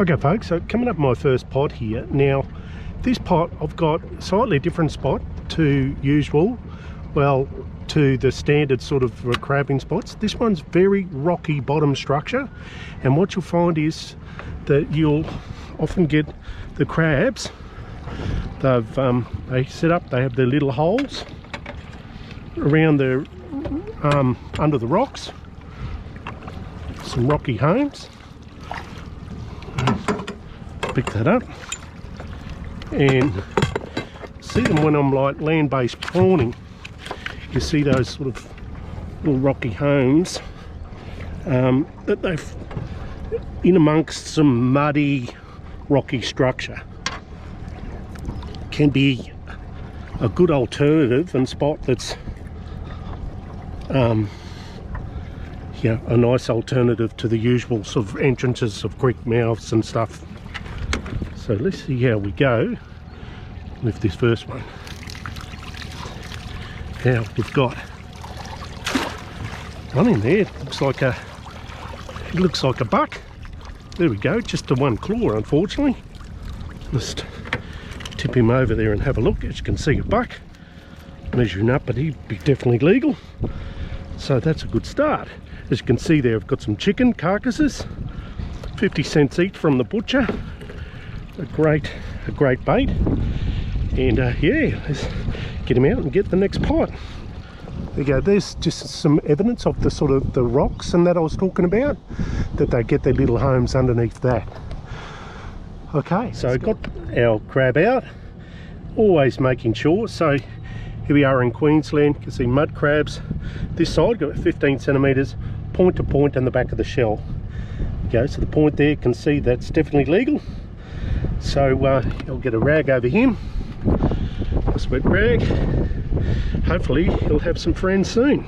Okay folks, so coming up my first pot here. Now this pot I've got a slightly different spot to usual, well, to the standard sort of crabbing spots. This one's very rocky bottom structure, and what you'll find is that you'll often get the crabs, they set up, they have their little holes around the under the rocks, some rocky homes. Pick that up and see them when I'm like land-based prawning. You see those sort of little rocky homes that they've in amongst some muddy rocky structure. Can be a good alternative and spot that's you know, a nice alternative to the usual sort of entrances of creek mouths and stuff. So let's see how we go with this first one. Now we've got one in there. It looks like a buck. There we go, just the one claw, unfortunately. Just tip him over there and have a look. As you can see, a buck measuring up, but he'd be definitely legal. So that's a good start. As you can see there, I've got some chicken carcasses, 50 cents each from the butcher. A great bait. And yeah, let's get him out and get the next pot. There you go. There's just some evidence of the sort of the rocks and that I was talking about, that they get their little homes underneath that. Okay, so got our crab out, always making sure. So here we are in Queensland. You can see mud crabs this side, got 15 centimeters point to point in the back of the shell. Okay, so the point there, you can see that's definitely legal. So I'll get a rag over him, a sweat rag. Hopefully he'll have some friends soon.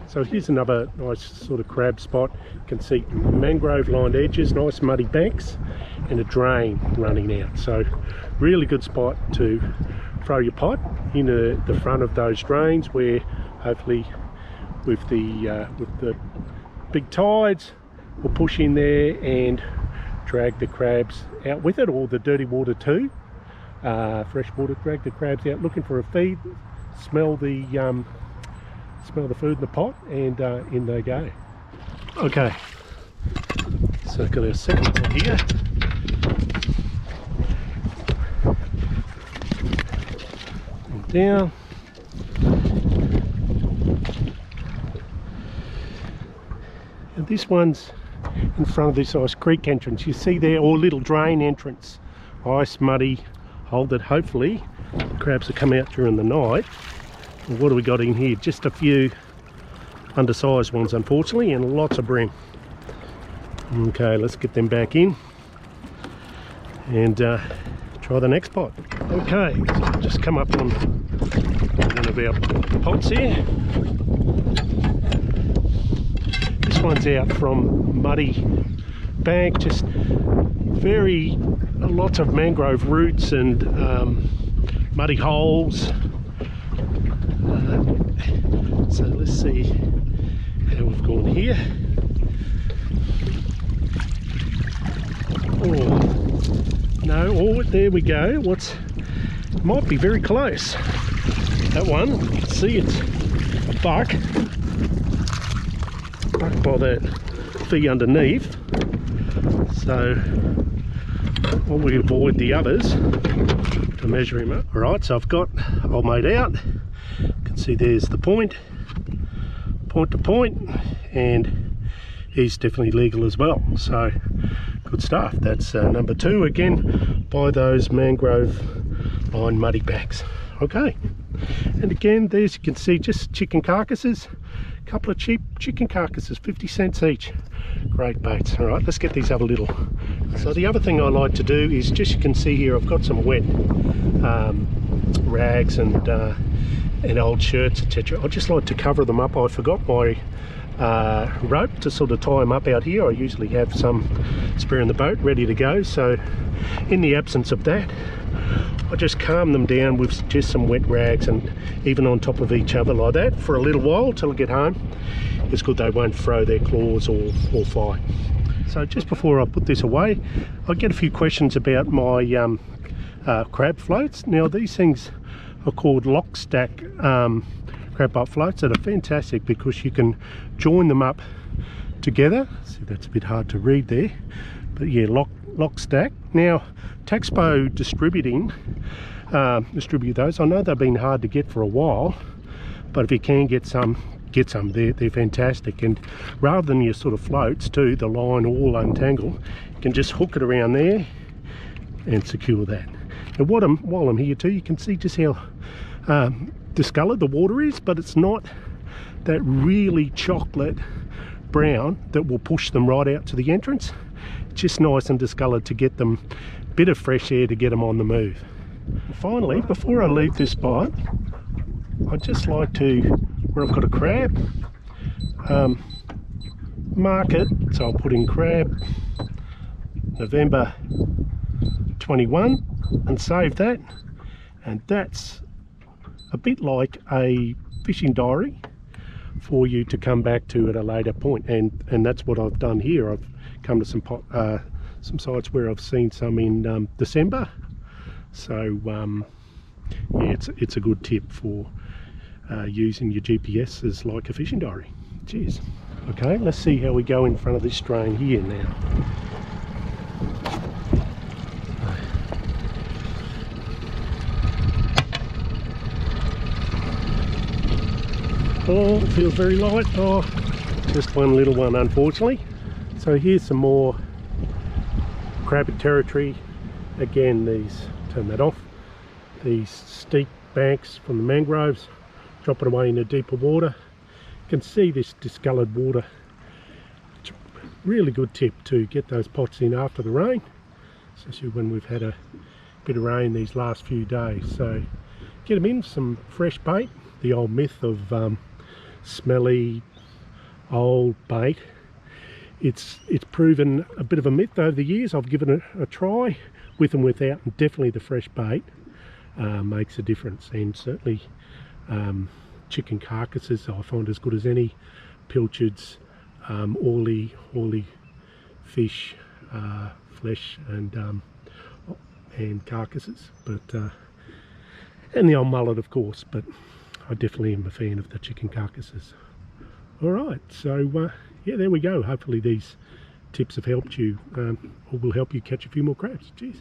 So here's another nice sort of crab spot. You can see mangrove lined edges, nice muddy banks, and a drain running out. So really good spot to throw your pot into the front of those drains, where hopefully with the big tides we'll push in there and drag the crabs out with it, or the dirty water too. Fresh water, drag the crabs out looking for a feed, smell the food in the pot, and in they go. Okay, so got our second pot here. And down. And this one's in front of this ice creek entrance. You see there, or little drain entrance, ice muddy hole that hopefully the crabs will come out during the night. And what do we got in here? Just a few undersized ones, unfortunately, and lots of bream. Okay, let's get them back in and try the next pot. Okay, so just come up on one of our pots here. This one's out from muddy bank, just lots of mangrove roots and muddy holes. So let's see how we've gone here. Oh no! Oh, there we go. Might be very close. That one. You can see it's a buck. By that fee underneath, so well, we avoid the others to measure him up. All right, so I've got old mate out. You can see there's the point to point, and he's definitely legal as well. So good stuff. That's number two again by those mangrove lined muddy banks. Okay, and again, there's, you can see just chicken carcasses. Couple of cheap chicken carcasses, 50 cents each. Great baits. All right, let's get these other little. So the other thing I like to do is, just, you can see here, I've got some wet rags and old shirts, etc. I just like to cover them up. I forgot my rope to sort of tie them up out here. I usually have some spare in the boat ready to go, so in the absence of that, I just calm them down with just some wet rags, and even on top of each other like that for a little while till I get home. It's good they won't throw their claws or fight. So just before I put this away, I get a few questions about my crab floats. Now these things are called lock stack crab bite floats that are fantastic because you can join them up together. See, that's a bit hard to read there, but yeah, lock stack. Now Taxpo distribute those. I know they've been hard to get for a while, but if you can get some, they're fantastic. And rather than your sort of floats too, the line all untangle, you can just hook it around there and secure that. And while I'm here too, you can see just how discoloured the water is, but it's not that really chocolate brown that will push them right out to the entrance. It's just nice and discoloured to get them a bit of fresh air to get them on the move. Finally, before I leave this spot, I'd just like to, where I've got a crab, mark it. So I'll put in crab November 21 and save that. And that's a bit like a fishing diary for you to come back to at a later point. And that's what I've done here. I've come to some sites where I've seen some in December. So yeah, it's a good tip for using your GPS as like a fishing diary. Cheers. Okay, let's see how we go in front of this drain here now. Oh, it feels very light. Oh, just one little one, unfortunately. So here's some more crab territory. Again, these, turn that off, these steep banks from the mangroves, dropping away into deeper water. You can see this discoloured water. It's a really good tip to get those pots in after the rain, especially when we've had a bit of rain these last few days. So get them in, some fresh bait. The old myth of smelly old bait, it's proven a bit of a myth over the years. I've given it a try with and without, and definitely the fresh bait makes a difference. And certainly chicken carcasses I find as good as any, pilchards, oily fish flesh and carcasses, but and the old mullet of course, but I definitely am a fan of the chicken carcasses. Alright, so yeah, there we go. Hopefully these tips have helped you or will help you catch a few more crabs. Cheers.